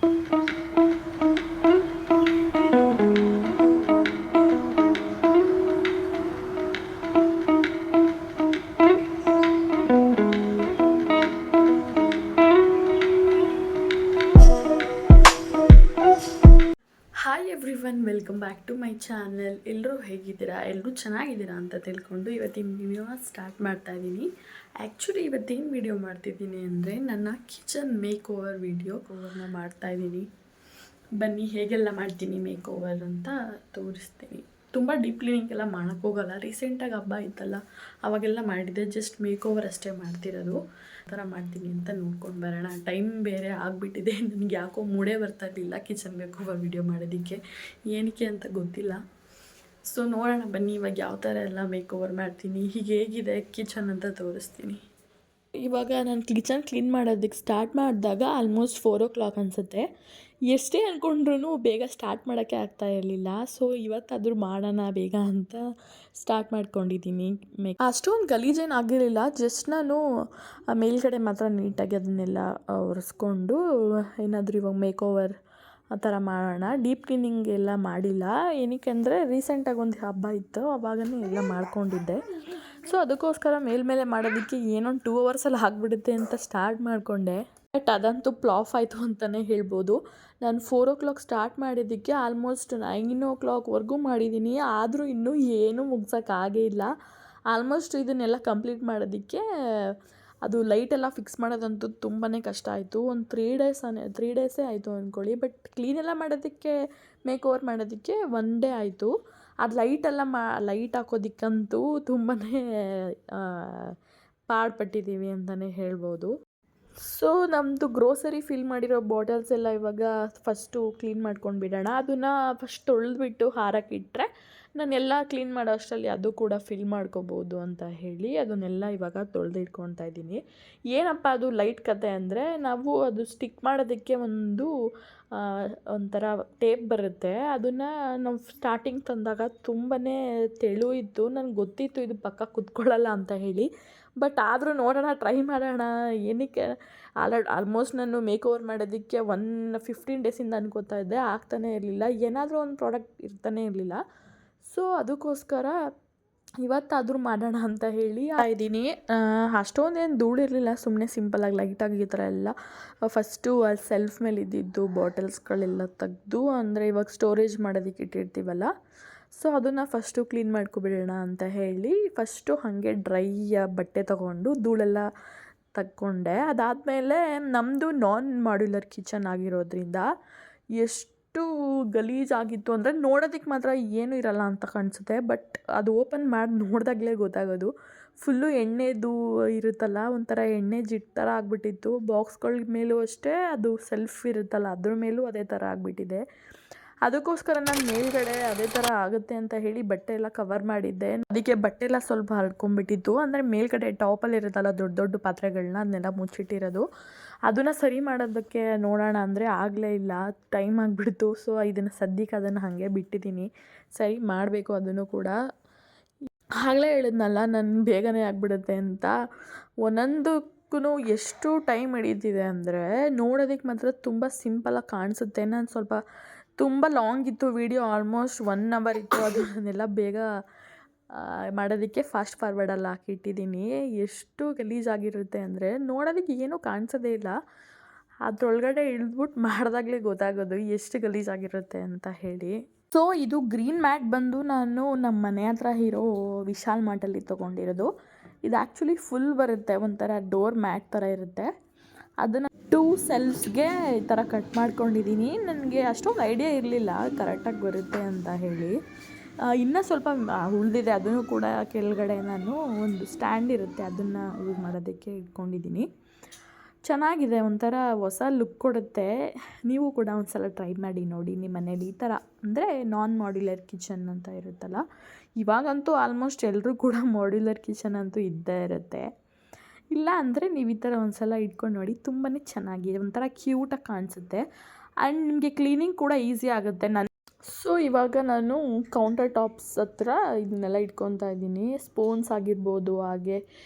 Hi everyone, welcome back to my channel. ಎಲ್ಲರೂ ಹೇಗಿದ್ದೀರಾ? ಎಲ್ಲರೂ ಚೆನ್ನಾಗಿದ್ದೀರಾ ಅಂತ ತಿಳ್ಕೊಂಡು ಇವತ್ತಿನ ವಿಡಿಯೋನ ಸ್ಟಾರ್ಟ್ ಮಾಡ್ತಾ ಇದ್ದೀನಿ. ಆ್ಯಕ್ಚುಲಿ ಇವತ್ತೇನು ವಿಡಿಯೋ ಮಾಡ್ತಿದ್ದೀನಿ ಅಂದರೆ ನನ್ನ ಕಿಚನ್ ಮೇಕ್ ಓವರ್ ಓವರ್ನ ಮಾಡ್ತಾಯಿದ್ದೀನಿ. ಬನ್ನಿ ಹೇಗೆಲ್ಲ ಮಾಡ್ತೀನಿ ಮೇಕ್ ಓವರ್ ಅಂತ ತೋರಿಸ್ತೀನಿ. ತುಂಬ ಡೀಪ್ ಕ್ಲೀನಿಂಗ್ ಎಲ್ಲ ಮಾಡೋಕ್ಕೋಗಲ್ಲ. ರೀಸೆಂಟಾಗಿ ಹಬ್ಬ ಇತ್ತಲ್ಲ, ಅವಾಗೆಲ್ಲ ಮಾಡಿದ್ದೆ. ಜಸ್ಟ್ ಮೇಕ್ ಓವರ್ ಅಷ್ಟೇ ಮಾಡ್ತಿರೋದು. ಆ ಥರ ಮಾಡ್ತೀನಿ ಅಂತ ನೋಡ್ಕೊಂಡು ಬರೋಣ. ಟೈಮ್ ಬೇರೆ ಆಗಿಬಿಟ್ಟಿದೆ. ನನಗೆ ಯಾಕೋ ಮೂಡೇ ಬರ್ತಾ ಇರಲಿಲ್ಲ ಕಿಚನ್ ಮೇಕ್ ಓವರ್ ವಿಡಿಯೋ ಮಾಡೋದಕ್ಕೆ. ಏನಕ್ಕೆ ಅಂತ ಗೊತ್ತಿಲ್ಲ. ಸೊ ನೋಡೋಣ ಬನ್ನಿ ಇವಾಗ ಯಾವ ಥರ ಎಲ್ಲ ಮೇಕ್ ಓವರ್ ಮಾಡ್ತೀನಿ, ಹೀಗೆ ಹೇಗಿದೆ ಕಿಚನ್ ಅಂತ ತೋರಿಸ್ತೀನಿ. ಇವಾಗ ನಾನು ಕಿಚನ್ ಕ್ಲೀನ್ ಮಾಡೋದಕ್ಕೆ ಸ್ಟಾರ್ಟ್ ಮಾಡಿದಾಗ ಆಲ್ಮೋಸ್ಟ್ 4 o'clock ಅನಿಸುತ್ತೆ. ಎಷ್ಟೇ ಅಂದ್ಕೊಂಡ್ರೂ ಬೇಗ ಸ್ಟಾರ್ಟ್ ಮಾಡೋಕ್ಕೆ ಆಗ್ತಾ ಇರಲಿಲ್ಲ. ಸೊ ಇವತ್ತಾದರೂ ಮಾಡೋಣ ಬೇಗ ಅಂತ ಸ್ಟಾರ್ಟ್ ಮಾಡ್ಕೊಂಡಿದ್ದೀನಿ. ಅಷ್ಟೊಂದು ಗಲೀಜೇನು ಆಗಿರಲಿಲ್ಲ. ಜಸ್ಟ್ ನಾನು ಮೇಲ್ಗಡೆ ಮಾತ್ರ ನೀಟಾಗಿ ಅದನ್ನೆಲ್ಲ ಒರೆಸ್ಕೊಂಡು ಏನಾದರೂ ಇವಾಗ ಮೇಕ್ ಓವರ್ ಆ ಥರ ಮಾಡೋಣ. ಡೀಪ್ ಕ್ಲೀನಿಂಗ್ ಎಲ್ಲ ಮಾಡಿಲ್ಲ. ಏನಕ್ಕೆ ಅಂದರೆ ರೀಸೆಂಟಾಗಿ ಒಂದು ಹಬ್ಬ ಇತ್ತು, ಅವಾಗನೇ ಎಲ್ಲ ಮಾಡ್ಕೊಂಡಿದ್ದೆ. ಸೊ ಅದಕ್ಕೋಸ್ಕರ ಮೇಲ್ಮೇಲೆ ಮಾಡೋದಕ್ಕೆ ಏನೊಂದು 2 hours ಆಗಿಬಿಡುತ್ತೆ ಅಂತ ಸ್ಟಾರ್ಟ್ ಮಾಡಿಕೊಂಡೆ. ಬಟ್ ಅದಂತೂ ಫ್ಲಾಪ್ ಆಯಿತು ಅಂತಲೇ ಹೇಳ್ಬೋದು. ನಾನು 4 o'clock ಸ್ಟಾರ್ಟ್ ಮಾಡಿದ್ದಕ್ಕೆ ಆಲ್ಮೋಸ್ಟ್ 9 o'clockವರೆಗೂ ಮಾಡಿದ್ದೀನಿ. ಆದರೂ ಇನ್ನೂ ಏನೂ ಮುಗ್ಸೋಕ್ಕಾಗೇ ಇಲ್ಲ. ಆಲ್ಮೋಸ್ಟ್ ಇದನ್ನೆಲ್ಲ ಕಂಪ್ಲೀಟ್ ಮಾಡೋದಕ್ಕೆ ಅದು ಲೈಟೆಲ್ಲ ಫಿಕ್ಸ್ ಮಾಡೋದಂತೂ ತುಂಬಾ ಕಷ್ಟ ಆಯಿತು. ಒಂದು 3 ಡೇಸೇ ಆಯಿತು ಅಂದ್ಕೊಳ್ಳಿ. ಬಟ್ ಕ್ಲೀನೆಲ್ಲ ಮಾಡೋದಕ್ಕೆ ಮೇಕ್ ಓವರ್ ಮಾಡೋದಕ್ಕೆ 1 day ಆಯಿತು. ಅದು ಲೈಟ್ ಹಾಕೋದಕ್ಕಂತೂ ತುಂಬಾ ಪಾಡುಪಟ್ಟಿದ್ದೀವಿ ಅಂತಲೇ ಹೇಳ್ಬೋದು. ಸೊ ನಮ್ಮದು ಗ್ರೋಸರಿ ಫಿಲ್ ಮಾಡಿರೋ ಬಾಟಲ್ಸ್ ಎಲ್ಲ ಇವಾಗ ಫಸ್ಟು ಕ್ಲೀನ್ ಮಾಡ್ಕೊಂಡು ಬಿಡೋಣ. ಅದನ್ನು ಫಸ್ಟ್ ತೊಳೆದ್ಬಿಟ್ಟು ಹಾರಕ್ಕಿಟ್ರೆ ನಾನೆಲ್ಲ ಕ್ಲೀನ್ ಮಾಡೋ ಅಷ್ಟರಲ್ಲಿ ಅದು ಕೂಡ ಫಿಲ್ ಮಾಡ್ಕೋಬೋದು ಅಂತ ಹೇಳಿ ಅದನ್ನೆಲ್ಲ ಇವಾಗ ತೊಳೆದಿಟ್ಕೊತಾ ಇದ್ದೀನಿ. ಏನಪ್ಪ ಅದು ಲೈಟ್ ಕತೆ ಅಂದರೆ, ನಾವು ಅದು ಸ್ಟಿಕ್ ಮಾಡೋದಕ್ಕೆ ಒಂಥರ ಟೇಪ್ ಬರುತ್ತೆ. ಅದನ್ನು ನಾವು ಸ್ಟಾರ್ಟಿಂಗ್ ತಂದಾಗ ತುಂಬಾ ತೆಳು ಇತ್ತು. ನನಗೆ ಗೊತ್ತಿತ್ತು ಇದು ಪಕ್ಕ ಕುತ್ಕೊಳ್ಳಲ್ಲ ಅಂತ ಹೇಳಿ. ಬಟ್ ಆದರೂ ನೋಡೋಣ, ಟ್ರೈ ಮಾಡೋಣ. ಏನಕ್ಕೆ ಆಲ್ಮೋಸ್ಟ್ ನಾನು ಮೇಕ್ ಓವರ್ ಮಾಡೋದಕ್ಕೆ 15 ಡೇಸಿಂದ ಅನ್ಕೋತಾ ಇದ್ದೆ, ಆಗ್ತಾನೇ ಇರಲಿಲ್ಲ. ಏನಾದರೂ ಒಂದು ಪ್ರಾಡಕ್ಟ್ ಇರ್ತಾನೆ ಇರಲಿಲ್ಲ. ಸೊ ಅದಕ್ಕೋಸ್ಕರ ಇವತ್ತಾದರೂ ಮಾಡೋಣ ಅಂತ ಹೇಳಿ ಇದ್ದೀನಿ. ಅಷ್ಟೊಂದೇನು ಧೂಳಿರಲಿಲ್ಲ, ಸುಮ್ಮನೆ ಸಿಂಪಲಾಗಿ ಲೈಟಾಗಿ ಈ ಥರ ಎಲ್ಲ ಫಸ್ಟು ಅಲ್ಲಿ ಸೆಲ್ಫ್ ಮೇಲೆ ಇದ್ದಿದ್ದು ಬಾಟಲ್ಸ್ಗಳೆಲ್ಲ ತೆಗೆದು, ಅಂದರೆ ಇವಾಗ ಸ್ಟೋರೇಜ್ ಮಾಡೋದಕ್ಕೆ ಇಟ್ಟಿರ್ತೀವಲ್ಲ, ಸೊ ಅದನ್ನು ಫಸ್ಟು ಕ್ಲೀನ್ ಮಾಡ್ಕೊಬಿಡೋಣ ಅಂತ ಹೇಳಿ ಫಸ್ಟು ಹಾಗೆ ಡ್ರೈ ಬಟ್ಟೆ ತೊಗೊಂಡು ಧೂಳೆಲ್ಲ ತಗೊಂಡೆ. ಅದಾದಮೇಲೆ ನಮ್ಮದು ನಾನ್ ಮಾಡ್ಯುಲರ್ ಕಿಚನ್ ಆಗಿರೋದ್ರಿಂದ ಎಷ್ಟು ಗಲೀಜಾಗಿತ್ತು ಅಂದರೆ ನೋಡೋದಕ್ಕೆ ಮಾತ್ರ ಏನೂ ಇರಲ್ಲ ಅಂತ ಕಾಣಿಸುತ್ತೆ. ಬಟ್ ಅದು ಓಪನ್ ಮಾಡಿ ನೋಡಿದಾಗಲೇ ಗೊತ್ತಾಗೋದು. ಫುಲ್ಲು ಎಣ್ಣೆದು ಇರುತ್ತಲ್ಲ, ಒಂಥರ ಎಣ್ಣೆ ಜಿಡ್ಡು ಥರ ಆಗಿಬಿಟ್ಟಿತ್ತು. ಬಾಕ್ಸ್ಗಳ ಮೇಲೂ ಅಷ್ಟೇ, ಅದು ಸೆಲ್ಫ್ ಇರುತ್ತಲ್ಲ ಅದ್ರ ಮೇಲೂ ಅದೇ ಥರ ಆಗಿಬಿಟ್ಟಿದೆ. ಅದಕ್ಕೋಸ್ಕರ ನಾನು ಮೇಲ್ಗಡೆ ಅದೇ ಥರ ಆಗುತ್ತೆ ಅಂತ ಹೇಳಿ ಬಟ್ಟೆ ಎಲ್ಲ ಕವರ್ ಮಾಡಿದ್ದೆ. ಅದಕ್ಕೆ ಬಟ್ಟೆ ಎಲ್ಲ ಸ್ವಲ್ಪ ಹರಡ್ಕೊಂಡ್ಬಿಟ್ಟಿತ್ತು. ಅಂದರೆ ಮೇಲ್ಗಡೆ ಟಾಪಲ್ಲಿ ಇರುತ್ತಲ್ಲ ದೊಡ್ಡ ದೊಡ್ಡ ಪಾತ್ರೆಗಳನ್ನ, ಅದನ್ನೆಲ್ಲ ಮುಚ್ಚಿಟ್ಟಿರೋದು. ಅದನ್ನು ಸರಿ ಮಾಡೋದಕ್ಕೆ ನೋಡೋಣ ಅಂದರೆ ಆಗಲೇ ಇಲ್ಲ, ಟೈಮ್ ಆಗಿಬಿಡ್ತು. ಸೊ ಸದ್ಯಕ್ಕೆ ಅದನ್ನು ಹಾಗೆ ಬಿಟ್ಟಿದ್ದೀನಿ. ಸರಿ ಮಾಡಬೇಕು ಅದನ್ನು ಕೂಡ. ಆಗಲೇ ಹೇಳಿದ್ನಲ್ಲ ನಾನು ಬೇಗನೆ ಆಗಿಬಿಡುತ್ತೆ ಅಂತ. ಒಂದೊಂದಕ್ಕೂ ಎಷ್ಟು ಟೈಮ್ ಹಿಡಿತಿದೆ ಅಂದರೆ ನೋಡೋದಕ್ಕೆ ಮಾತ್ರ ತುಂಬ ಸಿಂಪಲಾಗಿ ಕಾಣಿಸುತ್ತೆ. ನಾನು ಸ್ವಲ್ಪ ತುಂಬ ಲಾಂಗ್ ಇತ್ತು ವಿಡಿಯೋ, ಆಲ್ಮೋಸ್ಟ್ 1 hour ಇತ್ತು. ಅದನ್ನೆಲ್ಲ ಬೇಗ ಮಾಡೋದಕ್ಕೆ ಫಾಸ್ಟ್ ಫಾರ್ವರ್ಡಲ್ಲಿ ಹಾಕಿಟ್ಟಿದ್ದೀನಿ. ಎಷ್ಟು ಗಲೀಜಾಗಿರುತ್ತೆ ಅಂದರೆ ನೋಡೋದಕ್ಕೆ ಏನೂ ಕಾಣಿಸೋದೇ ಇಲ್ಲ. ಅದರೊಳಗಡೆ ಇಳಿದ್ಬಿಟ್ಟು ಮಾಡಿದಾಗಲೇ ಗೊತ್ತಾಗೋದು ಎಷ್ಟು ಗಲೀಜಾಗಿರುತ್ತೆ ಅಂತ ಹೇಳಿ. ಸೊ ಇದು ಗ್ರೀನ್ ಮ್ಯಾಟ್ ಬಂದು ನಾನು ನಮ್ಮ ಮನೆ ಹತ್ರ ಇರೋ ವಿಶಾಲ್ ಮಾರ್ಟಲ್ಲಿ ತೊಗೊಂಡಿರೋದು. ಇದು ಆ್ಯಕ್ಚುಲಿ ಫುಲ್ ಬರುತ್ತೆ, ಒಂಥರ ಡೋರ್ ಮ್ಯಾಟ್ ಥರ ಇರುತ್ತೆ. ಅದನ್ನು 2 ಸೆಲ್ಫ್ಸ್ಗೆ ಈ ಥರ ಕಟ್ ಮಾಡ್ಕೊಂಡಿದ್ದೀನಿ. ನನಗೆ ಅಷ್ಟೊಂದು ಐಡಿಯಾ ಇರಲಿಲ್ಲ ಕರೆಕ್ಟಾಗಿ ಬರುತ್ತೆ ಅಂತ ಹೇಳಿ. ಇನ್ನೂ ಸ್ವಲ್ಪ ಉಳಿದಿದೆ, ಅದನ್ನು ಕೂಡ ಕೆಳಗಡೆ ನಾನು ಒಂದು ಸ್ಟ್ಯಾಂಡ್ ಇರುತ್ತೆ ಅದನ್ನು ಯೂಸ್ ಮಾಡೋದಕ್ಕೆ ಇಟ್ಕೊಂಡಿದ್ದೀನಿ. ಚೆನ್ನಾಗಿದೆ, ಒಂಥರ ಹೊಸ ಲುಕ್ ಕೊಡುತ್ತೆ. ನೀವು ಕೂಡ ಒಂದು ಸಲ ಟ್ರೈ ಮಾಡಿ ನೋಡಿ ನಿಮ್ಮ ಮನೇಲಿ. ಈ ಥರ ಅಂದರೆ ನಾನ್ ಮಾಡ್ಯುಲರ್ ಕಿಚನ್ ಅಂತ ಇರುತ್ತಲ್ಲ, ಇವಾಗಂತೂ ಆಲ್ಮೋಸ್ಟ್ ಎಲ್ಲರೂ ಕೂಡ ಮಾಡ್ಯುಲರ್ ಕಿಚನ್ ಅಂತೂ ಇದ್ದೇ ಇರುತ್ತೆ. ಇಲ್ಲ ಅಂದರೆ ನೀವು ಈ ಥರ ಒಂದು ಸಲ ಇಟ್ಕೊಂಡು ನೋಡಿ, ತುಂಬಾ ಚೆನ್ನಾಗಿದೆ, ಒಂಥರ ಕ್ಯೂಟಾಗಿ ಕಾಣಿಸುತ್ತೆ. ಆ್ಯಂಡ್ ನಿಮಗೆ ಕ್ಲೀನಿಂಗ್ ಕೂಡ ಈಸಿ ಆಗುತ್ತೆ. ಸೊ ಇವಾಗ ನಾನು ಕೌಂಟರ್ ಟಾಪ್ಸ್ ಹತ್ರ ಇದನ್ನೆಲ್ಲ ಇಟ್ಕೊತಾ ಇದ್ದೀನಿ. ಸ್ಪೂನ್ಸ್ ಆಗಿರ್ಬೋದು, ಹಾಗೆ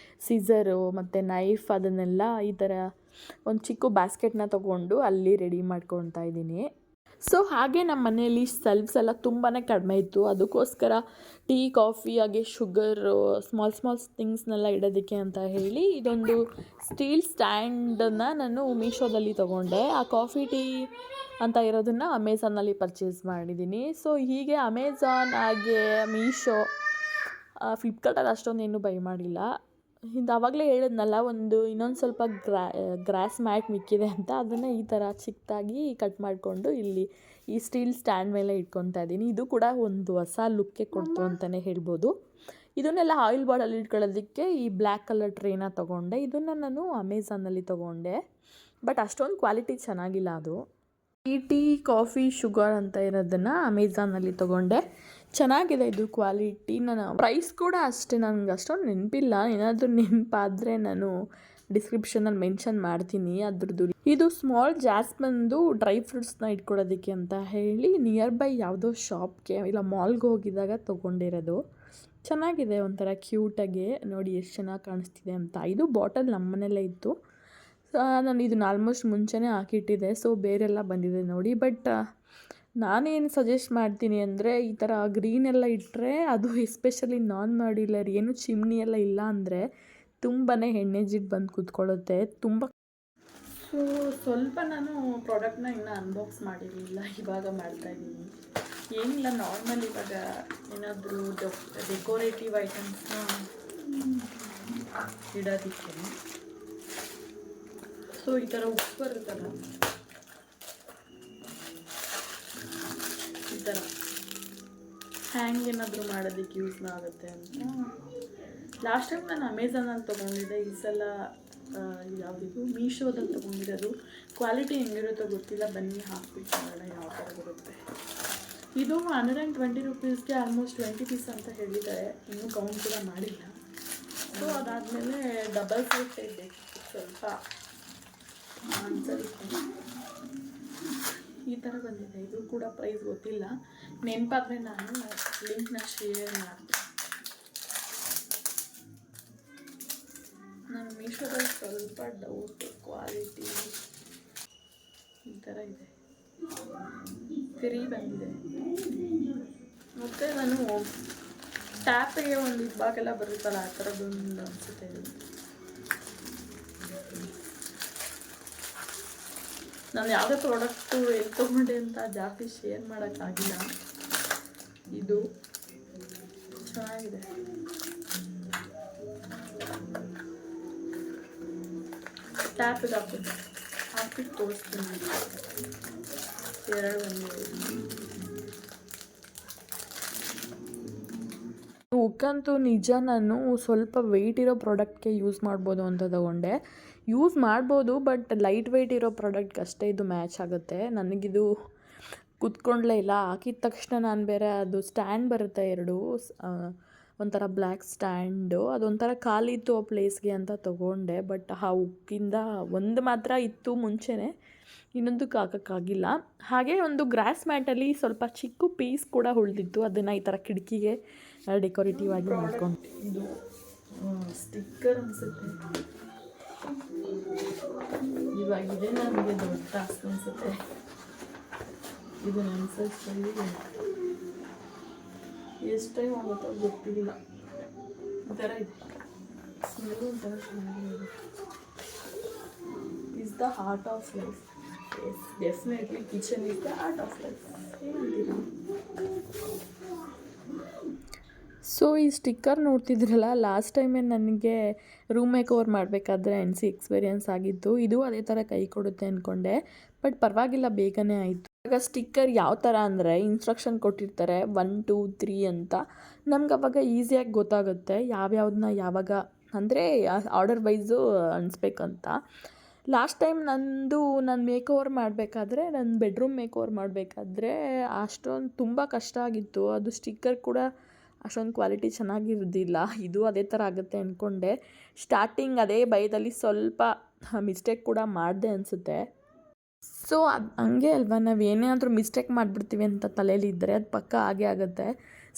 ಸಿಸರು ಮತ್ತು ನೈಫ್, ಅದನ್ನೆಲ್ಲ ಈ ಥರ ಒಂದು ಚಿಕ್ಕ ಬ್ಯಾಸ್ಕೆಟ್ನ ತೊಗೊಂಡು ಅಲ್ಲಿ ರೆಡಿ ಮಾಡ್ಕೊತಾ ಇದ್ದೀನಿ. ಸೊ ಹಾಗೆ ನಮ್ಮ ಮನೆಯಲ್ಲಿ ಸೆಲ್ಫ್ಸ್ ಎಲ್ಲ ತುಂಬಾ ಕಡಿಮೆ ಇತ್ತು. ಅದಕ್ಕೋಸ್ಕರ ಟೀ, ಕಾಫಿ ಹಾಗೆ ಶುಗರು ಸ್ಮಾಲ್ ಥಿಂಗ್ಸ್ನೆಲ್ಲ ಇಡೋದಕ್ಕೆ ಅಂತ ಹೇಳಿ ಇದೊಂದು ಸ್ಟೀಲ್ ಸ್ಟ್ಯಾಂಡನ್ನು ನಾನು ಮೀಶೋದಲ್ಲಿ ತೊಗೊಂಡೆ. ಆ ಕಾಫಿ ಟೀ ಅಂತ ಇರೋದನ್ನು ಅಮೆಝಾನಲ್ಲಿ ಪರ್ಚೇಸ್ ಮಾಡಿದ್ದೀನಿ. ಸೊ ಹೀಗೆ ಅಮೆಝಾನ್ ಹಾಗೆ ಮೀಶೋ, ಫ್ಲಿಪ್ಕಾರ್ಟಲ್ಲಿ ಅಷ್ಟೊಂದೇನು ಬೈ ಮಾಡಿಲ್ಲ. ಇದು ಆವಾಗಲೇ ಹೇಳಿದ್ನಲ್ಲ, ಇನ್ನೊಂದು ಸ್ವಲ್ಪ ಗ್ರಾಸ್ ಮ್ಯಾಟ್ ಮಿಕ್ಕಿದೆ ಅಂತ, ಅದನ್ನು ಈ ಥರ ಚಿಕ್ಕದಾಗಿ ಕಟ್ ಮಾಡಿಕೊಂಡು ಇಲ್ಲಿ ಈ ಸ್ಟೀಲ್ ಸ್ಟ್ಯಾಂಡ್ ಮೇಲೆ ಇಟ್ಕೊತಾ ಇದ್ದೀನಿ. ಇದು ಕೂಡ ಒಂದು ಹೊಸ ಲುಕ್ಕೆ ಕೊಡ್ತು ಅಂತಲೇ ಹೇಳ್ಬೋದು. ಇದನ್ನೆಲ್ಲ ಆಯಿಲ್ ಬಾಟಲ್ಲಿ ಇಟ್ಕೊಳ್ಳೋದಕ್ಕೆ ಈ ಬ್ಲ್ಯಾಕ್ ಕಲರ್ ಟ್ರೇನ ತೊಗೊಂಡೆ. ಇದನ್ನು ನಾನು ಅಮೆಝಾನಲ್ಲಿ ತೊಗೊಂಡೆ, ಬಟ್ ಅಷ್ಟೊಂದು ಕ್ವಾಲಿಟಿ ಚೆನ್ನಾಗಿಲ್ಲ ಅದು. ಟೀ, ಕಾಫಿ, ಶುಗರ್ ಅಂತ ಇರೋದನ್ನು ಅಮೆಝಾನಲ್ಲಿ ತೊಗೊಂಡೆ. ಚೆನ್ನಾಗಿದೆ ಇದು ಕ್ವಾಲಿಟಿ. ನಾನು ಪ್ರೈಸ್ ಕೂಡ ಅಷ್ಟೇ ನನಗೆ ಅಷ್ಟೊಂದು ನೆನಪಿಲ್ಲ. ಏನಾದರೂ ನೆನಪಾದರೆ ನಾನು ಡಿಸ್ಕ್ರಿಪ್ಷನಲ್ಲಿ ಮೆನ್ಷನ್ ಮಾಡ್ತೀನಿ ಅದ್ರದ್ದು. ಇದು ಸ್ಮಾಲ್ ಜಾಸ್ಮಿನ್ದು ಡ್ರೈ ಫ್ರೂಟ್ಸ್ನ ಇಟ್ಕೊಳ್ಳೋದಕ್ಕೆ ಅಂತ ಹೇಳಿ ನಿಯರ್ ಬೈ ಯಾವುದೋ ಶಾಪ್ಗೆ ಇಲ್ಲ ಮಾಲ್ಗೆ ಹೋಗಿದ್ದಾಗ ತೊಗೊಂಡಿರೋದು. ಚೆನ್ನಾಗಿದೆ, ಒಂಥರ ಕ್ಯೂಟಾಗಿ. ನೋಡಿ ಎಷ್ಟು ಚೆನ್ನಾಗಿ ಕಾಣಿಸ್ತಿದೆ ಅಂತ. ಇದು ಬಾಟಲ್ ನಮ್ಮ ಮನೆಯಲ್ಲೇ ಇತ್ತು. ನಾನು ಇದನ್ನ ಆಲ್ಮೋಸ್ಟ್ ಮುಂಚೆನೇ ಹಾಕಿಟ್ಟಿದ್ದೆ. ಸೊ ಬೇರೆಲ್ಲ ಬಂದಿದೆ ನೋಡಿ. ಬಟ್ ನಾನೇನು ಸಜೆಸ್ಟ್ ಮಾಡ್ತೀನಿ ಅಂದರೆ, ಈ ಥರ ಗ್ರೀನೆಲ್ಲ ಇಟ್ಟರೆ, ಅದು ಎಸ್ಪೆಷಲಿ ನಾನ್ ಮಾಡ್ಯುಲರ್, ಏನು ಚಿಮ್ನಿ ಎಲ್ಲ ಇಲ್ಲ ಅಂದರೆ ತುಂಬಾ ಎಣ್ಣೆ ಜಿಡ್ ಬಂದು ಕೂತ್ಕೊಳ್ಳುತ್ತೆ ತುಂಬ. ಸೊ ಸ್ವಲ್ಪ ನಾನು ಪ್ರಾಡಕ್ಟ್ನ ಇನ್ನೂ ಅನ್ಬಾಕ್ಸ್ ಮಾಡಿರಲಿಲ್ಲ, ಇವಾಗ ಮಾಡ್ತಾಯಿದ್ದೀನಿ. ಏನಿಲ್ಲ, ನಾರ್ಮಲ್ ಇವಾಗ ಏನಾದರೂ ಡೆಕೋರೇಟಿವ್ ಐಟಮ್ಸ್ನ ಇಡೋದಕ್ಕೆ. ಸೊ ಈ ಥರ ಉಪ್ಪು ಬರುತ್ತಲ್ಲ, ಈ ಥರ ಹ್ಯಾಂಗ್ ಏನಾದರೂ ಮಾಡೋದಕ್ಕೆ ಯೂಸ್ ಆಗುತ್ತೆ ಅಂತ. ಲಾಸ್ಟ್ ಟೈಮ್ ನಾನು ಅಮೆಝಾನಲ್ಲಿ ತೊಗೊಂಡಿದ್ದೆ. ಈ ಸಲ ಯಾವುದಿದು ಮೀಶೋದಲ್ಲಿ ತೊಗೊಂಡಿರೋದು. ಕ್ವಾಲಿಟಿ ಹೆಂಗಿರುತ್ತೋ ಗೊತ್ತಿಲ್ಲ, ಬನ್ನಿ ಹಾಕ್ಬಿಟ್ಟು ನೋಡೋಣ ಯಾವ ಥರ ಬರುತ್ತೆ. ಇದು 120 ರೂಪೀಸ್ಗೆ ಆಲ್ಮೋಸ್ಟ್ 20 ಪೀಸ್ ಅಂತ ಹೇಳಿದ್ದಾರೆ. ಇನ್ನೂ ಕೌಂಟ್ ಕೂಡ ಮಾಡಿಲ್ಲ. ಸೊ ಅದಾದಮೇಲೆ ಡಬಲ್ ಸೈಡ್ ಟೈಪ್ ಬೇಕಿತ್ತು ಸ್ವಲ್ಪ ಅನ್ಸಲಿಕ್ಕೆ. ಈ ಥರ ಬಂದಿದೆ. ಇದು ಕೂಡ ಪ್ರೈಸ್ ಗೊತ್ತಿಲ್ಲ, ನೆನಪಾದರೆ ನಾನು ಲಿಂಕ್ನ ಶೇರ್ ಮಾಡ್ತೀನಿ. ನಾನು ಮೀಶೋದಲ್ಲಿ ಸ್ವಲ್ಪ ಡೌಟ್ ಕ್ವಾಲಿಟಿ. ಈ ಥರ ಇದೆ, ಫ್ರೀ ಬಂದಿದೆ. ಮತ್ತು ನಾನು ಟ್ಯಾಪಿಗೆ ಒಂದು ಇಬ್ಬಾಗೆಲ್ಲ ಬರುತ್ತಲ್ಲ, ಆ ಥರದ್ದೊಂದು ಅನಿಸುತ್ತೆ ಇದು. ನಾನು ಯಾವುದೇ ಪ್ರಾಡಕ್ಟು ಎಲ್ಲಿ ತೊಗೊಂಡೆ ಅಂತ ಜಾಸ್ತಿ ಶೇರ್ ಮಾಡೋಕ್ಕಾಗಿಲ್ಲ. ಇದು ಚೆನ್ನಾಗಿದೆ. ಟ್ಯಾಪಿಗೆ ಹಾಕ್ಬಿಟ್ಟು ತೋರಿಸ್ತೀನಿ. ಎರಡು ಉಕ್ಕಂತೂ ನಿಜ ನಾನು ಸ್ವಲ್ಪ ವೆಯ್ಟ್ ಇರೋ ಪ್ರಾಡಕ್ಟ್ಗೆ ಯೂಸ್ ಮಾಡ್ಬೋದು ಅಂತ ತೊಗೊಂಡೆ. ಯೂಸ್ ಮಾಡ್ಬೋದು, ಬಟ್ ಲೈಟ್ ವೆಯ್ಟ್ ಇರೋ ಪ್ರಾಡಕ್ಟ್ಗೆ ಅಷ್ಟೇ ಇದು ಮ್ಯಾಚ್ ಆಗುತ್ತೆ. ನನಗಿದು ಕುತ್ಕೊಂಡ್ಲೇ ಇಲ್ಲ. ಹಾಕಿದ ತಕ್ಷಣ ನಾನು ಬೇರೆ ಅದು ಸ್ಟ್ಯಾಂಡ್ ಬರುತ್ತೆ ಎರಡು, ಒಂಥರ ಬ್ಲ್ಯಾಕ್ ಸ್ಟ್ಯಾಂಡು, ಅದೊಂಥರ ಖಾಲಿತ್ತು ಆ ಪ್ಲೇಸ್ಗೆ ಅಂತ ತೊಗೊಂಡೆ. ಬಟ್ ಆ ಉಕ್ಕಿಂದ ಒಂದು ಮಾತ್ರ ಇತ್ತು ಮುಂಚೆನೇ, ಇನ್ನೊಂದಕ್ಕೆ ಹಾಕೋಕ್ಕಾಗಿಲ್ಲ. ಹಾಗೆ ಒಂದು ಗ್ರಾಸ್ ಮ್ಯಾಟಲ್ಲಿ ಸ್ವಲ್ಪ ಚಿಕ್ಕ ಪೀಸ್ ಕೂಡ ಉಳಿದಿತ್ತು, ಅದನ್ನು ಈ ಥರ ಕಿಟಕಿಗೆ ಡೆಕೋರೇಟಿವ್ ಆಗಿ ಮಾಡ್ಕೊಂಡು. ಇದು ಸ್ಟಿಕ್ಕರ್ ಅನಿಸುತ್ತೆ. ಇವಾಗಿದೆ ನನಗೆ ದೊಡ್ಡ ಟಾಸ್ಕ್ ಅನಿಸುತ್ತೆ. ಇದು ಅನ್ಸಲ್ಲಿ ಎಷ್ಟು ಟೈಮ್ ಆಗುತ್ತೋ ಗೊತ್ತಿಲ್ಲ. ಈ ಥರ ಇದೆ, ಸ್ಮೆಲ್ ಒಂಥರ ಚೆನ್ನಾಗಿದೆ. Is the heart of life. Yes, definitely kitchen is the heart of life. ಏನಂತೀರಾ? ಸೊ ಈ ಸ್ಟಿಕ್ಕರ್ ನೋಡ್ತಿದ್ರಲ್ಲ, ಲಾಸ್ಟ್ ಟೈಮೇ ನನಗೆ ರೂಮ್ ಮೇಕ್ ಓವರ್ ಮಾಡಬೇಕಾದ್ರೆ ಎಕ್ಸ್ಪೀರಿಯನ್ಸ್ ಆಗಿತ್ತು. ಇದು ಅದೇ ಥರ ಕೈ ಕೊಡುತ್ತೆ ಅಂದ್ಕೊಂಡೆ, ಬಟ್ ಪರವಾಗಿಲ್ಲ, ಬೇಗನೆ ಆಯಿತು. ಇವಾಗ ಸ್ಟಿಕ್ಕರ್ ಯಾವ ಥರ ಅಂದರೆ, ಇನ್ಸ್ಟ್ರಕ್ಷನ್ ಕೊಟ್ಟಿರ್ತಾರೆ 1, 2, 3 ಅಂತ. ನಮ್ಗೆ ಅವಾಗ ಈಸಿಯಾಗಿ ಗೊತ್ತಾಗುತ್ತೆ ಯಾವ್ಯಾವ್ದನ್ನ ಯಾವಾಗ ಅಂದರೆ ಆರ್ಡರ್ ವೈಸು ಅನಿಸ್ಬೇಕಂತ. ಲಾಸ್ಟ್ ಟೈಮ್ ನಾನು ಮೇಕ್ ಓವರ್ ಮಾಡಬೇಕಾದ್ರೆ, ನನ್ನ ಬೆಡ್ರೂಮ್ ಮೇಕ್ ಓವರ್ ಮಾಡಬೇಕಾದ್ರೆ ಅಷ್ಟೊಂದು ತುಂಬ ಕಷ್ಟ ಆಗಿತ್ತು. ಅದು ಸ್ಟಿಕ್ಕರ್ ಕೂಡ ಅಷ್ಟೊಂದು ಕ್ವಾಲಿಟಿ ಚೆನ್ನಾಗಿರೋದಿಲ್ಲ. ಇದು ಅದೇ ಥರ ಆಗುತ್ತೆ ಅಂದ್ಕೊಂಡೆ. ಸ್ಟಾರ್ಟಿಂಗ್ ಅದೇ ಭಯದಲ್ಲಿ ಸ್ವಲ್ಪ ಮಿಸ್ಟೇಕ್ ಕೂಡ ಮಾಡಿದೆ ಅನಿಸುತ್ತೆ. ಸೊ ಅದು ಹಂಗೆ ಅಲ್ವಾ, ನಾವು ಏನಾದರೂ ಮಿಸ್ಟೇಕ್ ಮಾಡಿಬಿಡ್ತೀವಿ ಅಂತ ತಲೆಯಲ್ಲಿ ಇದ್ದರೆ ಅದು ಪಕ್ಕ ಆಗೇ ಆಗುತ್ತೆ.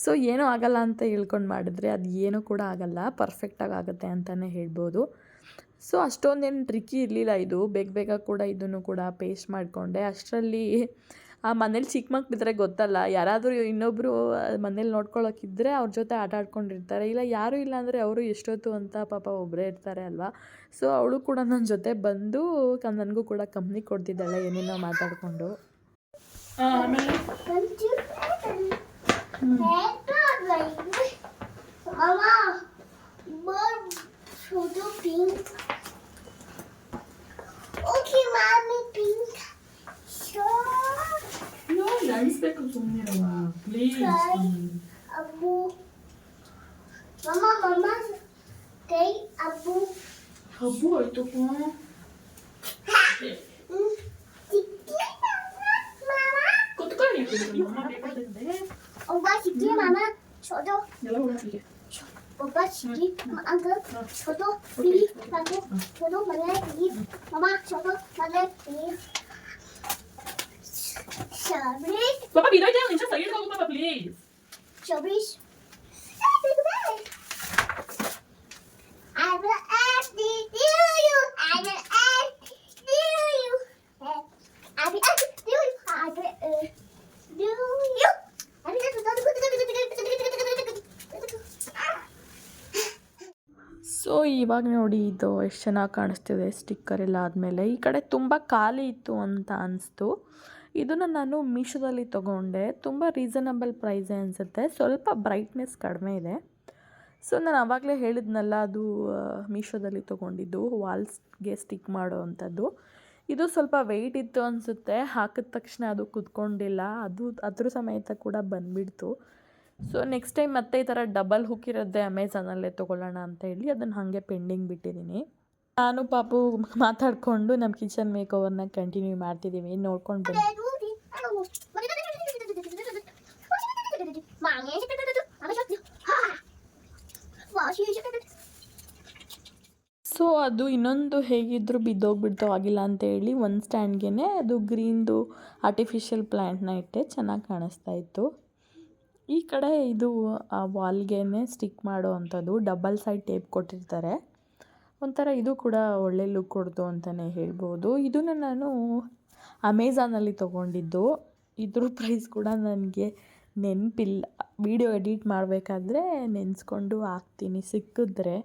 ಸೊ ಏನೂ ಆಗಲ್ಲ ಅಂತ ಹೇಳ್ಕೊಂಡು ಮಾಡಿದ್ರೆ ಅದು ಏನೂ ಕೂಡ ಆಗಲ್ಲ, ಪರ್ಫೆಕ್ಟಾಗಿ ಆಗುತ್ತೆ ಅಂತಲೇ ಹೇಳ್ಬೋದು. ಸೊ ಅಷ್ಟೊಂದೇನು ಟ್ರಿಕ್ಕಿ ಇರಲಿಲ್ಲ ಇದು. ಬೇಗ ಬೇಗ ಕೂಡ ಇದನ್ನು ಕೂಡ ಪೇಸ್ಟ್ ಮಾಡಿಕೊಂಡೆ. ಅಷ್ಟರಲ್ಲಿ ಮನೇಲಿ ಚಿಕ್ಕ ಮಕ್ಕಳಿದ್ರೆ ಗೊತ್ತಲ್ಲ, ಯಾರಾದರೂ ಇನ್ನೊಬ್ಬರು ಮನೇಲಿ ನೋಡ್ಕೊಳ್ಳೋಕ್ಕಿದ್ರೆ ಅವ್ರ ಜೊತೆ ಆಟ ಆಡ್ಕೊಂಡಿರ್ತಾರೆ. ಇಲ್ಲ ಯಾರೂ ಇಲ್ಲ ಅಂದರೆ ಅವರು ಎಷ್ಟೊತ್ತು ಅಂತ ಪಾಪ ಒಬ್ಬರೇ ಇರ್ತಾರೆ ಅಲ್ವಾ. ಸೊ ಅವಳು ಕೂಡ ನನ್ನ ಜೊತೆ ಬಂದು ನನಗೂ ಕೂಡ ಕಂಪ್ನಿ ಕೊಡ್ತಿದ್ದಾಳೆ ಏನೇನೋ ಮಾತಾಡಿಕೊಂಡು. ಆಮೇಲೆ ನಡೆಸ್ಬೇಕು ಸುಮ್ಮನೆ ಪ್ಲೀಸ್. ಅಬ್ಬು ಮಮ್ಮ ಕೈ ಅಬ್ಬು ಹಬ್ಬು ಆಯ್ತು. ಕುತ್ಕೊಳ್ಳಿ ಒಬ್ಬ ಸಿಕ್ಕಿ ಮಾಮ छोटो ಒಬ್ಬ ಸಿಕ್ಕಿ ಅಂಕಲ್ छोटो प्लीज बाबू छोटो मले प्लीज मामा छोटो मले प्लीज शबरीश पापा बिना जाओ नीचे सही करो पापा please. Shabarish I will ask you I will ask you I will ask you I will do you so ಇವಾಗ ನೋಡಿ ಇದು ಎಷ್ಟು ಚೆನ್ನಾಗಿ ಕಾಣಿಸ್ತಿದೆ ಸ್ಟಿಕ್ಕರ್ ಎಲ್ಲ ಆದಮೇಲೆ. ಈ ಕಡೆ ತುಂಬ ಖಾಲಿ ಇತ್ತು ಅಂತ ಅನಿಸ್ತು. ಇದನ್ನು ನಾನು ಮೀಶೋದಲ್ಲಿ ತೊಗೊಂಡೆ. ತುಂಬ ರೀಸನಬಲ್ ಪ್ರೈಸೇ ಅನಿಸುತ್ತೆ, ಸ್ವಲ್ಪ ಬ್ರೈಟ್ನೆಸ್ ಕಡಿಮೆ ಇದೆ. ಸೊ ನಾನು ಆವಾಗಲೇ ಹೇಳಿದ್ನಲ್ಲ, ಅದು ಮೀಶೋದಲ್ಲಿ ತೊಗೊಂಡಿದ್ದು ವಾಲ್ಸ್ಗೆ ಸ್ಟಿಕ್ ಮಾಡೋ ಅಂಥದ್ದು. ಇದು ಸ್ವಲ್ಪ ವೆಯ್ಟ್ ಇತ್ತು ಅನಿಸುತ್ತೆ, ಹಾಕಿದ ತಕ್ಷಣ ಅದು ಕುತ್ಕೊಂಡಿಲ್ಲ, ಅದ್ರ ಸಮೇತ ಕೂಡ ಬಂದುಬಿಡ್ತು. ಸೊ ನೆಕ್ಸ್ಟ್ ಟೈಮ್ ಮತ್ತೆ ಈ ಥರ ಡಬಲ್ ಹುಕ್ ಇರೋದೇ ಅಮೆಝಾನಲ್ಲೇ ತೊಗೊಳ್ಳೋಣ ಅಂತ ಹೇಳಿ ಅದನ್ನು ಹಾಗೆ ಪೆಂಡಿಂಗ್ ಬಿಟ್ಟಿದ್ದೀನಿ. ನಾನು ಪಾಪು ಮಾತಾಡಿಕೊಂಡು ನಮ್ಮ ಕಿಚನ್ ಮೇಕ್ ಓವರ್ನ ಕಂಟಿನ್ಯೂ ಮಾಡ್ತಿದ್ದೀವಿ, ನೋಡ್ಕೊಂಡು ಬನ್ನಿ. ಸೊ ಅದು ಇನ್ನೊಂದು ಹೇಗಿದ್ದರೂ ಬಿದ್ದೋಗ್ಬಿಡ್ತು, ಆಗಿಲ್ಲ ಅಂತ ಹೇಳಿ ಒಂದು ಸ್ಟ್ಯಾಂಡ್ಗೆ ಅದು ಗ್ರೀನ್ದು ಆರ್ಟಿಫಿಷಿಯಲ್ ಪ್ಲ್ಯಾಂಟ್ನ ಇಟ್ಟೆ, ಚೆನ್ನಾಗಿ ಕಾಣಿಸ್ತಾ ಇತ್ತು. ಈ ಕಡೆ ಇದು ಆ ವಾಲ್ಗೆ ಸ್ಟಿಕ್ ಮಾಡೋ ಅಂಥದ್ದು ಡಬಲ್ ಸೈಡ್ ಟೇಪ್ ಕೊಟ್ಟಿರ್ತಾರೆ. ಒಂಥರ ಇದು ಕೂಡ ಒಳ್ಳೆ ಲುಕ್ ಕೊಡ್ತು ಅಂತಲೇ ಹೇಳ್ಬೋದು. ಇದನ್ನು ನಾನು ಅಮೆಝಾನಲ್ಲಿ ತೊಗೊಂಡಿದ್ದು. ಇದ್ರ ಪ್ರೈಸ್ ಕೂಡ ನನಗೆ ನೆನಪಿಲ್ಲ, ವಿಡಿಯೋ ಎಡಿಟ್ ಮಾಡಬೇಕಾದ್ರೆ ನೆನೆಸ್ಕೊಂಡು ಹಾಕ್ತೀನಿ ಸಿಕ್ಕಿದ್ರೆ.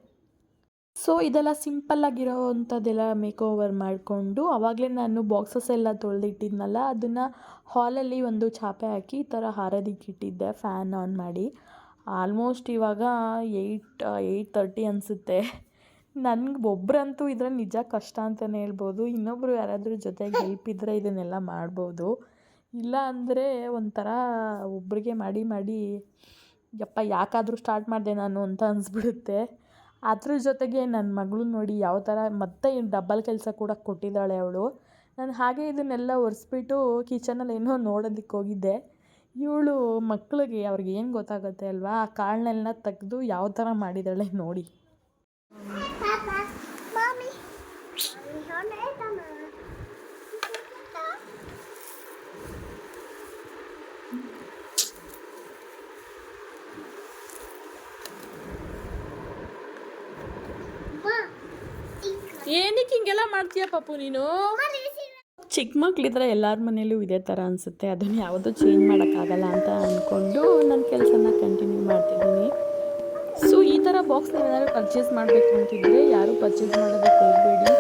ಸೊ ಇದೆಲ್ಲ ಸಿಂಪಲ್ಲಾಗಿರೋ ಅಂಥದ್ದೆಲ್ಲ ಮೇಕ್ ಓವರ್ ಮಾಡಿಕೊಂಡು ಆವಾಗಲೇ ನಾನು ಬಾಕ್ಸಸ್ ಎಲ್ಲ ತೊಳೆದಿಟ್ಟಿದ್ನಲ್ಲ, ಅದನ್ನು ಹಾಲಲ್ಲಿ ಒಂದು ಚಾಪೆ ಹಾಕಿ ಈ ಥರ ಹಾರೋದಕ್ಕಿಟ್ಟಿದ್ದೆ ಫ್ಯಾನ್ ಆನ್ ಮಾಡಿ. ಆಲ್ಮೋಸ್ಟ್ ಇವಾಗ 8:30 ಅನಿಸುತ್ತೆ. ನನಗೆ ಒಬ್ಬರಂತೂ ಇದ್ರಲ್ಲಿ ನಿಜ ಕಷ್ಟ ಅಂತಲೇ ಹೇಳ್ಬೋದು. ಇನ್ನೊಬ್ಬರು ಯಾರಾದರೂ ಜೊತೆಗೆ ಹೆಲ್ಪ್ ಇದ್ದರೆ ಇದನ್ನೆಲ್ಲ ಮಾಡ್ಬೋದು. ಇಲ್ಲ ಅಂದರೆ ಒಂಥರ ಒಬ್ರಿಗೆ ಮಾಡಿ ಮಾಡಿ ಯಪ್ಪ ಯಾಕಾದರೂ ಸ್ಟಾರ್ಟ್ ಮಾಡಿದೆ ನಾನು ಅಂತ ಅನಿಸ್ಬಿಡುತ್ತೆ. ಅದ್ರ ಜೊತೆಗೆ ನನ್ನ ಮಗಳು ನೋಡಿ ಯಾವ ಥರ ಮತ್ತೆ ಡಬಲ್ ಕೆಲಸ ಕೂಡ ಕೊಟ್ಟಿದ್ದಾಳೆ ಅವಳು. ನಾನು ಹಾಗೆ ಇದನ್ನೆಲ್ಲ ಒರೆಸ್ಬಿಟ್ಟು ಕಿಚನಲ್ಲಿ ಏನೋ ನೋಡೋದಕ್ಕೆ ಹೋಗಿದ್ದೆ. ಇವಳು ಮಕ್ಕಳಿಗೆ ಅವ್ರಿಗೆ ಏನು ಗೊತ್ತಾಗುತ್ತೆ ಅಲ್ವಾ, ಆ ಕಾಳನ್ನೆಲ್ಲ ತೆಗೆದು ಯಾವ ಥರ ಮಾಡಿದ್ದಾಳೆ ನೋಡಿ. ಏನಕ್ಕೆ ಹಿಂಗೆಲ್ಲ ಮಾಡ್ತೀಯ ಪಾಪು ನೀನು? ಚಿಕ್ಕ ಮಕ್ಕಳಿದ್ರೆ ಎಲ್ಲರ ಮನೇಲೂ ಇದೇ ಥರ ಅನಿಸುತ್ತೆ. ಅದನ್ನು ಯಾವುದೂ ಚೇಂಜ್ ಮಾಡೋಕ್ಕಾಗಲ್ಲ ಅಂತ ಅಂದ್ಕೊಂಡು ನನ್ನ ಕೆಲಸನ ಕಂಟಿನ್ಯೂ ಮಾಡ್ತಿದ್ದೀನಿ. ಸೊ ಈ ಥರ ಬಾಕ್ಸ್ ಏನಾದರೂ ಪರ್ಚೇಸ್ ಮಾಡಬೇಕು ಅಂತಿದ್ರೆ ಯಾರೂ ಪರ್ಚೇಸ್ ಮಾಡೋದಕ್ಕೆ ಹೋಗಬೇಡಿ.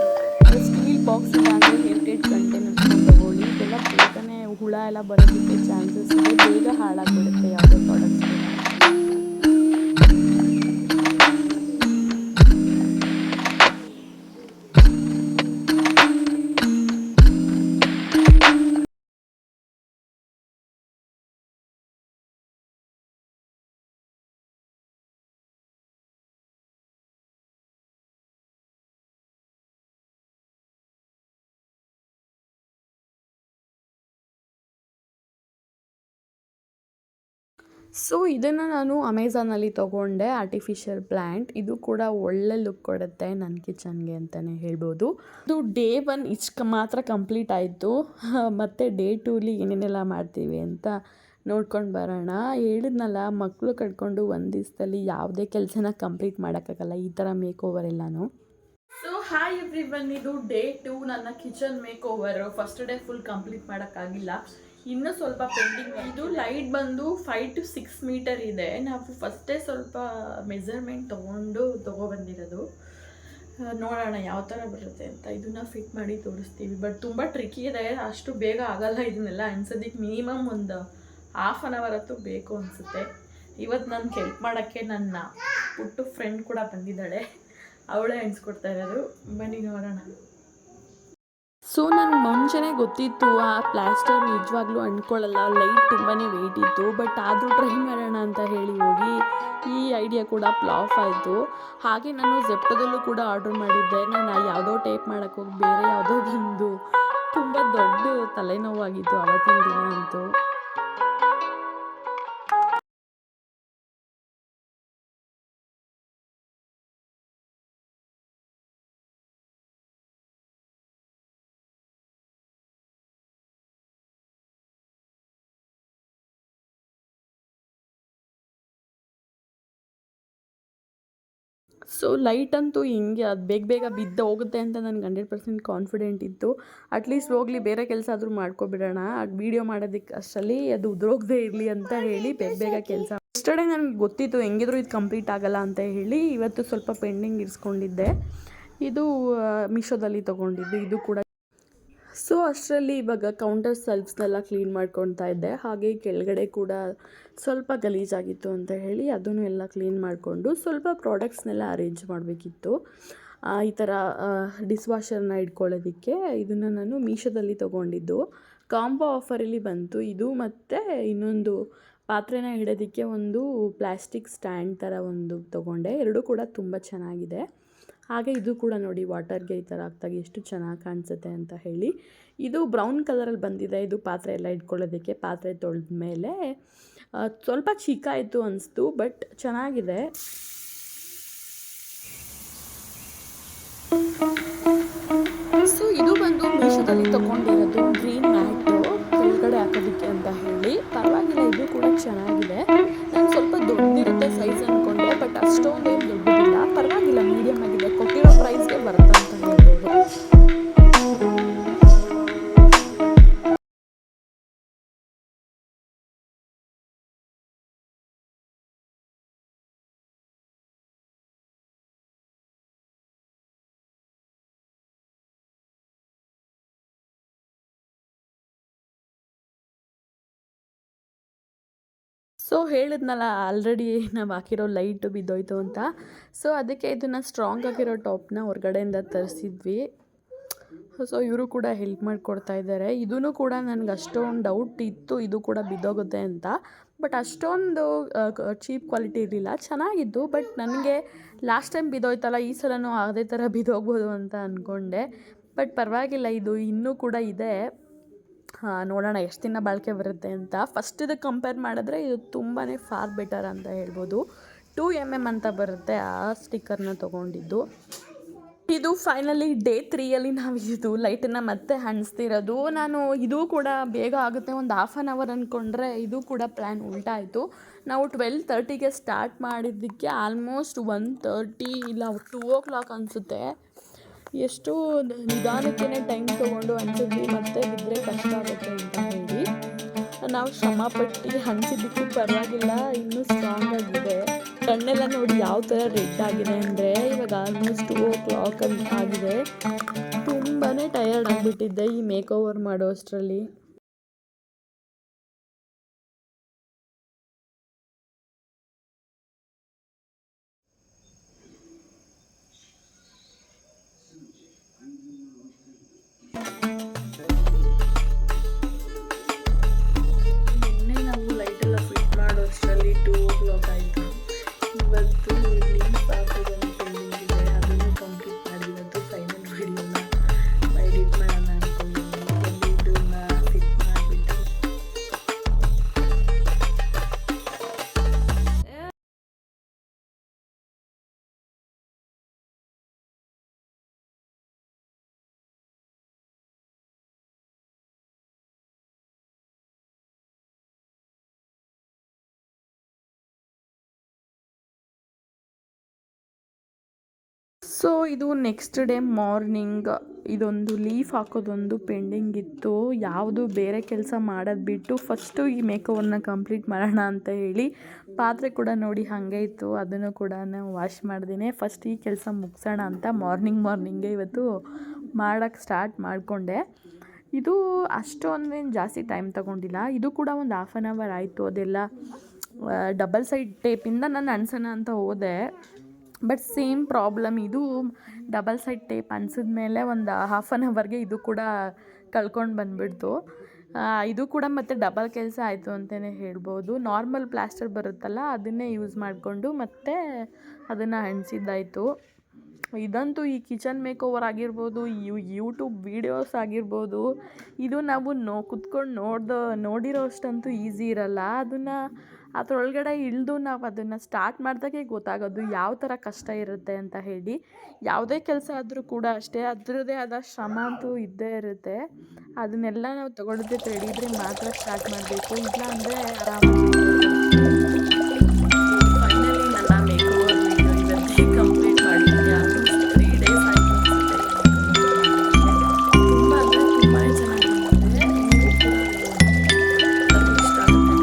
ಸ್ಟೀಲ್ ಬಾಕ್ಸ್ ಇಲ್ಲ ಅಂದರೆ ಹೆರಿಟೇಜ್ ಕಂಟೈನರ್ಸ್ ತೊಗೊಳ್ಳಿ. ಇದೆಲ್ಲ ಬೇಗನೆ ಹುಳ ಎಲ್ಲ ಬರೋದಕ್ಕೆ ಚಾನ್ಸಸ್ ಇದೆ, ಬೇಗ ಹಾಳಾಗಿಬಿಡುತ್ತೆ ಯಾವುದೇ ಪ್ರಾಡಕ್ಟ್ಸ್. ಸೊ ಇದನ್ನು ನಾನು ಅಮೆಝಾನಲ್ಲಿ ತೊಗೊಂಡೆ, ಆರ್ಟಿಫಿಷಿಯಲ್ ಪ್ಲ್ಯಾಂಟ್. ಇದು ಕೂಡ ಒಳ್ಳೆ ಲುಕ್ ಕೊಡುತ್ತೆ ನನ್ನ ಕಿಚನ್ಗೆ ಅಂತಲೇ ಹೇಳ್ಬೋದು. ಇದು ಡೇ 1 ಇಷ್ಟು ಮಾತ್ರ ಕಂಪ್ಲೀಟ್ ಆಯಿತು. ಮತ್ತು ಡೇ 2ಲಿ ಏನೇನೆಲ್ಲ ಮಾಡ್ತೀವಿ ಅಂತ ನೋಡ್ಕೊಂಡು ಬರೋಣ. ಹೇಳಿದ್ನಲ್ಲ, ಮಕ್ಕಳು ಕಟ್ಕೊಂಡು ಒಂದು ದಿವಸದಲ್ಲಿ ಯಾವುದೇ ಕೆಲಸನ ಕಂಪ್ಲೀಟ್ ಮಾಡೋಕ್ಕಾಗಲ್ಲ, ಈ ಥರ ಮೇಕ್ ಓವರ್ ಎಲ್ಲನೂ. ಸೊ ಹಾಯ್ ಎವ್ರಿವನ್, ಇದು ಡೇ 2 ನನ್ನ kitchen make over. First day full complete ಮಾಡೋಕ್ಕಾಗಿಲ್ಲ, ಇನ್ನೂ ಸ್ವಲ್ಪ ಪೆಂಡಿಂಗ್. ಇದು ಲೈಟ್ ಬಂದು 5 to 6 ಮೀಟರ್ ಇದೆ. ನಾವು ಫಸ್ಟೇ ಸ್ವಲ್ಪ ಮೆಜರ್ಮೆಂಟ್ ತೊಗೊಬಂದಿರೋದು. ನೋಡೋಣ ಯಾವ ಥರ ಬರುತ್ತೆ ಅಂತ. ಇದನ್ನು ಫಿಟ್ ಮಾಡಿ ತೋರಿಸ್ತೀವಿ. ಬಟ್ ತುಂಬ ಟ್ರಿಕ್ಕಿ ಇದೆ, ಅಷ್ಟು ಬೇಗ ಆಗಲ್ಲ ಇದನ್ನೆಲ್ಲ ಅನ್ಸೋದಕ್ಕೆ. ಮಿನಿಮಮ್ ಒಂದು ಹಾಫ್ ಆನ್ ಅವರ್ ಅಂತೂ ಬೇಕು ಅನಿಸುತ್ತೆ. ಇವತ್ತು ನನಗೆ ಹೆಲ್ಪ್ ಮಾಡೋಕ್ಕೆ ನನ್ನ ಪುಟ್ಟು ಫ್ರೆಂಡ್ ಕೂಡ ಬಂದಿದ್ದಾಳೆ, ಅವಳೇ ಎಣಿಸ್ಕೊಡ್ತಾ ಇರೋದು. ಬನ್ನಿ ನೋಡೋಣ. ಸೊ ನನಗೆ ಮುಂಚೆನೇ ಗೊತ್ತಿತ್ತು ಆ ಪ್ಲಾಸ್ಟರ್ ನಿಜವಾಗ್ಲೂ ಅಂಟ್ಕೊಳ್ಳಲ್ಲ, ಲೈಟ್ ತುಂಬಾ ವೆಯ್ಟ್ ಇತ್ತು. ಬಟ್ ಆದರೂ ಟ್ರೈ ಮಾಡೋಣ ಅಂತ ಹೇಳಿ ಹೋಗಿ ಈ ಐಡಿಯಾ ಕೂಡ ಫ್ಲಾಪ್ ಆಯಿತು. ಹಾಗೆ ನಾನು ಜೆಪ್ಟೋದಲ್ಲೂ ಕೂಡ ಆರ್ಡ್ರ್ ಮಾಡಿದ್ದೆ. ನಾನು ಯಾವುದೋ ಟೈಪ್ ಮಾಡೋಕ್ಕೆ ಹೋಗಿ ಬೇರೆ ಯಾವುದೋ ಬಂದು ತುಂಬ ದೊಡ್ಡ ತಲೆನೋವಾಗಿತ್ತು ಆವತ್ತಿನ ದಿನ ಅಂತೂ. ಸೊ ಲೈಟ್ ಅಂತೂ ಹಿಂಗೆ ಅದು ಬೇಗ ಬೇಗ ಬಿದ್ದು ಹೋಗುತ್ತೆ ಅಂತ ನನಗೆ 100% ಕಾನ್ಫಿಡೆಂಟ್ ಇತ್ತು. ಅಟ್ಲೀಸ್ಟ್ ಹೋಗಲಿ, ಬೇರೆ ಕೆಲಸ ಆದರೂ ಮಾಡ್ಕೊಬಿಡೋಣ, ಅದು ವೀಡಿಯೋ ಮಾಡೋದಕ್ಕೆ ಅಷ್ಟರಲ್ಲಿ ಅದು ಉದುರೋಗದೆ ಇರಲಿ ಅಂತ ಹೇಳಿ ಬೇಗ ಬೇಗ ಕೆಲಸ. ಎಸ್ಟರ್ಡೇ ನನಗೆ ಗೊತ್ತಿತ್ತು ಹೆಂಗಿದ್ರು ಇದು ಕಂಪ್ಲೀಟ್ ಆಗಲ್ಲ ಅಂತ ಹೇಳಿ. ಇವತ್ತು ಸ್ವಲ್ಪ ಪೆಂಡಿಂಗ್ ಇರಿಸ್ಕೊಂಡಿದ್ದೆ. ಇದು ಮೀಶೋದಲ್ಲಿ ತೊಗೊಂಡಿದ್ದು. ಇದು ಕೂಡ ಸೊ ಅಷ್ಟರಲ್ಲಿ ಇವಾಗ ಕೌಂಟರ್ ಸೆಲ್ಫ್ಸ್ನೆಲ್ಲ ಕ್ಲೀನ್ ಮಾಡ್ಕೊತಾ ಇದ್ದೆ. ಹಾಗೆ ಕೆಳಗಡೆ ಕೂಡ ಸ್ವಲ್ಪ ಗಲೀಜಾಗಿತ್ತು ಅಂತ ಹೇಳಿ ಅದನ್ನು ಎಲ್ಲ ಕ್ಲೀನ್ ಮಾಡಿಕೊಂಡು ಸ್ವಲ್ಪ ಪ್ರಾಡಕ್ಟ್ಸ್ನೆಲ್ಲ ಅರೇಂಜ್ ಮಾಡಬೇಕಿತ್ತು. ಈ ಥರ ಡಿಸ್ ವಾಷರ್ನ ಇಟ್ಕೊಳ್ಳೋದಕ್ಕೆ ಇದನ್ನು ನಾನು ಮೀಶೋದಲ್ಲಿ ತೊಗೊಂಡಿದ್ದು. ಕಾಂಬೋ ಆಫರಲ್ಲಿ ಬಂತು ಇದು, ಮತ್ತು ಇನ್ನೊಂದು ಪಾತ್ರೆನ ಇಡೋದಕ್ಕೆ ಒಂದು ಪ್ಲಾಸ್ಟಿಕ್ ಸ್ಟ್ಯಾಂಡ್ ಥರ ಒಂದು ತೊಗೊಂಡೆ. ಎರಡೂ ಕೂಡ ತುಂಬ ಚೆನ್ನಾಗಿದೆ. ಹಾಗೆ ಇದು ಕೂಡ ನೋಡಿ, ವಾಟರ್ಗೆ ಈ ಥರ ಹಾಕ್ದಾಗ ಎಷ್ಟು ಚೆನ್ನಾಗಿ ಕಾಣಿಸುತ್ತೆ ಅಂತ ಹೇಳಿ. ಇದು ಬ್ರೌನ್ ಕಲರಲ್ಲಿ ಬಂದಿದೆ. ಇದು ಪಾತ್ರೆ ಎಲ್ಲ ಇಟ್ಕೊಳ್ಳೋದಕ್ಕೆ. ಪಾತ್ರೆ ತೊಳೆದ ಮೇಲೆ ಸ್ವಲ್ಪ ಚಿಕ್ಕ ಆಯಿತು ಅನಿಸ್ತು, ಬಟ್ ಚೆನ್ನಾಗಿದೆ. ಸೊ ಇದು ಬಂದು ಮೀಶೋದಲ್ಲಿ ತೊಗೊಂಡಿರೋದು ಗ್ರೀನ್ ಮ್ಯಾಟು ಕೆಳಗಡೆ ಹಾಕೋದಕ್ಕೆ ಅಂತ ಹೇಳಿ. ಪರವಾಗಿಲ್ಲ, ಇದು ಕೂಡ ಚೆನ್ನಾಗಿದೆ. ನಾನು ಸ್ವಲ್ಪ ದೊಡ್ಡದಿರುತ್ತೆ ಸೈಜ್ ಅಂದ್ಕೊಂಡೆ, ಬಟ್ ಅಷ್ಟೊಂದೇನು ದೊಡ್ಡದಿಲ್ಲ, ಪರವಾಗಿಲ್ಲ, ಮೀಡಿಯಮ್ ಆಗಿದೆ. ಕೊಟ್ಟಿರೋ ಪ್ರೈಸ್ಗೆ ಬರುತ್ತೆ ಅಂತ ಹೇಳ್ಬೋದು. ಸೊ ಹೇಳಿದ್ನಲ್ಲ ಆಲ್ರೆಡಿ ನಾವು ಹಾಕಿರೋ ಲೈಟು ಬಿದ್ದೋಯ್ತು ಅಂತ. ಸೊ ಅದಕ್ಕೆ ಇದನ್ನು ಸ್ಟ್ರಾಂಗ್ ಆಗಿರೋ ಟಾಪ್ನ ಹೊರಗಡೆಯಿಂದ ತರಿಸಿದ್ವಿ. ಸೊ ಇವರು ಕೂಡ ಹೆಲ್ಪ್ ಮಾಡಿಕೊಡ್ತಾ ಇದ್ದಾರೆ. ಇದೂ ಕೂಡ ನನಗೆ ಅಷ್ಟೊಂದು ಡೌಟ್ ಇತ್ತು, ಇದು ಕೂಡ ಬಿದ್ದೋಗುತ್ತೆ ಅಂತ. ಬಟ್ ಅಷ್ಟೊಂದು ಚೀಪ್ ಕ್ವಾಲಿಟಿ ಇರಲಿಲ್ಲ, ಚೆನ್ನಾಗಿದ್ದು. ಬಟ್ ನನಗೆ ಲಾಸ್ಟ್ ಟೈಮ್ ಬಿದ್ದೋಯ್ತಲ್ಲ, ಈ ಸಲನೂ ಅದೇ ಥರ ಬಿದ್ದೋಗ್ಬೋದು ಅಂತ ಅಂದ್ಕೊಂಡೆ. ಬಟ್ ಪರವಾಗಿಲ್ಲ, ಇದು ಇನ್ನೂ ಕೂಡ ಇದೆ. ನೋಡೋಣ ಎಷ್ಟು ದಿನ ಬಾಳಿಕೆ ಬರುತ್ತೆ ಅಂತ. ಫಸ್ಟ್ ಇದಕ್ಕೆ ಕಂಪೇರ್ ಮಾಡಿದ್ರೆ ಇದು ತುಂಬಾ ಫಾರ್ ಬೆಟರ್ ಅಂತ ಹೇಳ್ಬೋದು. 2mm ಅಂತ ಬರುತ್ತೆ. ಆ ಸ್ಟಿಕ್ಕರ್ನ ತೊಗೊಂಡಿದ್ದು. ಇದು ಫೈನಲಿ ಡೇ 3ಯಲ್ಲಿ ನಾವು ಇದು ಲೈಟನ್ನು ಮತ್ತೆ ಹಣಿಸ್ತಿರೋದು. ನಾನು ಇದು ಕೂಡ ಬೇಗ ಆಗುತ್ತೆ, ಒಂದು ಹಾಫ್ ಆನ್ ಅವರ್ ಅಂದ್ಕೊಂಡ್ರೆ ಇದು ಕೂಡ ಪ್ಲ್ಯಾನ್ ಉಲ್ಟಾ ಆಯಿತು. ನಾವು 12:30ಗೆ ಸ್ಟಾರ್ಟ್ ಮಾಡಿದ್ದಕ್ಕೆ ಆಲ್ಮೋಸ್ಟ್ 1:30 ಇಲ್ಲ 2 o'clock ಅನಿಸುತ್ತೆ. ಎಷ್ಟು ನಿಧಾನಕ್ಕೇ ಟೈಮ್ ತೊಗೊಂಡು ಹಂಚಿದ್ವಿ, ಮತ್ತು ಬಿದ್ದರೆ ಕಷ್ಟ ಆಗುತ್ತೆ ಅಂತ ಹೇಳಿ ನಾವು ಶ್ರಮಪಟ್ಟು ಹಂಚಿದ್ದಕ್ಕೂ ಪರವಾಗಿಲ್ಲ, ಇನ್ನೂ ಸ್ಟ್ರಾಂಗ್ ಆಗಿದೆ. ಕಣ್ಣೆಲ್ಲ ನೋಡಿ ಯಾವ ಥರ ರೆಡ್ ಆಗಿದೆ ಅಂದರೆ, ಇವಾಗ ಆಲ್ಮೋಸ್ಟ್ 2 o'clock ಅಂತ ಆಗಿದೆ. ತುಂಬಾ ಟಯರ್ಡ್ ಆಗಿಬಿಟ್ಟಿದ್ದೆ ಈ ಮೇಕ್ ಓವರ್ ಮಾಡೋ ಅಷ್ಟರಲ್ಲಿ. ಸೊ ಇದು ನೆಕ್ಸ್ಟ್ ಡೇ ಮಾರ್ನಿಂಗ್. ಇದೊಂದು ಲೀಫ್ ಹಾಕೋದೊಂದು ಪೆಂಡಿಂಗ್ ಇತ್ತು. ಯಾವುದು ಬೇರೆ ಕೆಲಸ ಮಾಡೋದು ಬಿಟ್ಟು ಫಸ್ಟು ಈ ಮೇಕವನ್ನ ಕಂಪ್ಲೀಟ್ ಮಾಡೋಣ ಅಂತ ಹೇಳಿ ಪಾತ್ರೆ ಕೂಡ ನೋಡಿ ಹಾಗೆ ಇತ್ತು, ಅದನ್ನು ಕೂಡ ನಾನು ವಾಶ್ ಮಾಡ್ತೀನಿ. ಫಸ್ಟ್ ಈ ಕೆಲಸ ಮುಗಿಸೋಣ ಅಂತ ಮಾರ್ನಿಂಗೇ ಇವತ್ತು ಮಾಡೋಕ್ಕೆ ಸ್ಟಾರ್ಟ್ ಮಾಡಿಕೊಂಡೆ. ಇದು ಅಷ್ಟೊಂದೇನು ಜಾಸ್ತಿ ಟೈಮ್ ತೊಗೊಂಡಿಲ್ಲ. ಇದು ಕೂಡ ಒಂದು 1/2 ಅವರ್ ಆಯಿತು. ಅದೆಲ್ಲ ಡಬಲ್ ಸೈಡ್ ಟೇಪಿಂದ ನಾನು ಅನ್ಸೋಣ ಅಂತ ಹೋದೆ, ಬಟ್ ಸೇಮ್ ಪ್ರಾಬ್ಲಮ್. ಇದು ಡಬಲ್ ಸೈಡ್ ಟೇಪ್ ಅನ್ಸಿದ್ಮೇಲೆ ಒಂದು 1/2 ಅವರ್ಗೆ ಇದು ಕೂಡ ಕಳ್ಕೊಂಡು ಬಂದುಬಿಡ್ತು. ಇದು ಕೂಡ ಮತ್ತು ಡಬಲ್ ಕೆಲಸ ಆಯಿತು ಅಂತಲೇ ಹೇಳ್ಬೋದು. ನಾರ್ಮಲ್ ಪ್ಲಾಸ್ಟರ್ ಬರುತ್ತಲ್ಲ ಅದನ್ನೇ ಯೂಸ್ ಮಾಡಿಕೊಂಡು ಮತ್ತೆ ಅದನ್ನು ಅಂಟಿಸಿದ್ದಾಯಿತು. ಇದಂತೂ ಈ ಕಿಚನ್ ಮೇಕೋವರ್ ಆಗಿರ್ಬೋದು, ಯೂಟ್ಯೂಬ್ ವೀಡಿಯೋಸ್ ಆಗಿರ್ಬೋದು, ಇದು ನಾವು ಕುತ್ಕೊಂಡು ನೋಡಿರೋ ಅಷ್ಟಂತೂ ಈಸಿ ಇರಲ್ಲ. ಅದನ್ನು ಅದರೊಳಗಡೆ ಇಳಿದು ನಾವು ಅದನ್ನು ಸ್ಟಾರ್ಟ್ ಮಾಡಿದಾಗೆ ಗೊತ್ತಾಗೋದು ಯಾವ ಥರ ಕಷ್ಟ ಇರುತ್ತೆ ಅಂತ ಹೇಳಿ. ಯಾವುದೇ ಕೆಲಸ ಆದರೂ ಕೂಡ ಅಷ್ಟೇ, ಅದರದ್ದೇ ಆದ ಶ್ರಮ ಅಂತೂ ಇದ್ದೇ ಇರುತ್ತೆ. ಅದನ್ನೆಲ್ಲ ನಾವು ತಗೊಳ್ಳೋದೇ ತಿಳಿದ್ರೆ ಮಾತ್ರ ಸ್ಟಾರ್ಟ್ ಮಾಡಬೇಕು, ಇಲ್ಲ ಅಂದರೆ ಫೈನಲಿ ನನ್ನ ಮೇಕೋವರ್ ವೀಡಿಯೋ ಇವತ್ತೇ ಕಂಪ್ಲೀಟ್ ಮಾಡಿದ್ದೀನಿ. ಆಲ್ಮೋಸ್ಟ್ 3 ಡೇಸ್ ಆಯಿತು ಅನಿಸುತ್ತೆ. ತುಂಬ ಅಂದರೆ ತುಂಬಾ ಚೆನ್ನಾಗಿ ಬಂದಿದೆ. ಇಷ್ಟ ಆಗುತ್ತೆ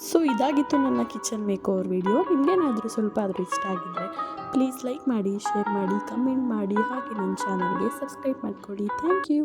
ಸೊ ಇದಾಗಿತ್ತು ನನ್ನ ಕಿಚನ್ ಮೇಕೋವರ್ ವಿಡಿಯೋ. ನಿಮಗೇನಾದರೂ ಸ್ವಲ್ಪ ಆದರೂ ಇಷ್ಟ ಆಗಿದ್ದರೆ ಪ್ಲೀಸ್ ಲೈಕ್ ಮಾಡಿ, ಶೇರ್ ಮಾಡಿ, ಕಮೆಂಟ್ ಮಾಡಿ, ಹಾಗೆ ನನ್ನ ಚಾನಲ್ಗೆ ಸಬ್ಸ್ಕ್ರೈಬ್ ಮಾಡಿಕೊಡಿ. Thank you.